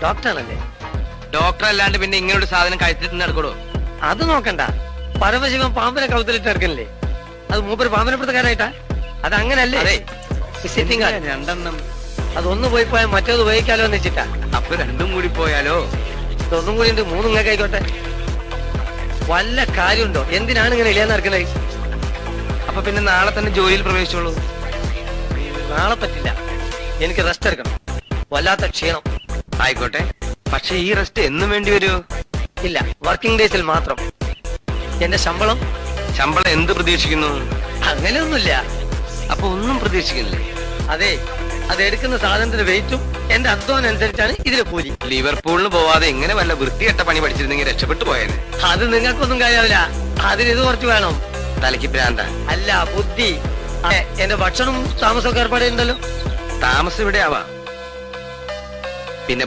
ഡോക്ടറാണല്ലേ? Doctor അല്ലാണ്ട് പിന്നെ ഇങ്ങനെ ഒരു സാധനം കഴുത്തിട്ട് നടക്കണോ? അത് നോക്കണ്ട. പരമശിവൻ പാമ്പിനെ കൗത്തിലിട്ട് നടക്കണില്ലേ? അത് മൂപ്പര് പാമ്പിനെ പിടുത്തക്കാരായിട്ടാ? അത് അങ്ങനല്ലേ? രണ്ടെണ്ണം. അതൊന്നു പോയി പോയാൽ മറ്റേത് ഉപയോഗിക്കാലോ എന്ന് വെച്ചിട്ടാ. അപ്പൊ രണ്ടും കൂടി പോയാലോ? ഇതൊന്നും കൂടി ഉണ്ട്, മൂന്നും ഇങ്ങനെ ആയിക്കോട്ടെ. വല്ല കാര്യമുണ്ടോ? എന്തിനാണ് ഇങ്ങനെ ഇല്ലാന്ന് നടക്കണേ? അപ്പൊ പിന്നെ നാളെ തന്നെ ജോലിയിൽ പ്രവേശിച്ചോളൂ. നാളെ പറ്റില്ല, എനിക്ക് റെസ്റ്റ് എടുക്കണം. വല്ലാത്ത ക്ഷീണം. ആയിക്കോട്ടെ, പക്ഷെ ഈ റെസ്റ്റ് എന്നും വേണ്ടി വരുമോ? ഇല്ല, വർക്കിംഗ് ഡേയ്സിൽ മാത്രം. എന്റെ ശമ്പളം എന്ത് പ്രതീക്ഷിക്കുന്നു? അങ്ങനെയൊന്നുമില്ല. അപ്പൊ ഒന്നും പ്രതീക്ഷിക്കില്ലേ? അതെ, അത് എടുക്കുന്ന സാധനത്തിന്റെ വെയിറ്റും എന്റെ അധ്വാനം അനുസരിച്ചാണ് ഇതിലെ കൂലി. ലിവർപൂളിന് പോവാതെ ഇങ്ങനെ വല്ല വൃത്തികെട്ട പണി പഠിച്ചിരുന്നെങ്കിൽ രക്ഷപ്പെട്ടു പോയേനെ. അത് നിങ്ങൾക്കൊന്നും കാര്യമില്ല. അതിന് ഇത് കുറച്ച് വേണം. തലയ്ക്ക് ഭ്രാന്ത? അല്ല, ബുദ്ധി. എന്റെ ഭക്ഷണവും താമസമൊക്കെ ഏർപ്പാടുണ്ടല്ലോ. താമസം ഇവിടെ ആവാം, പിന്നെ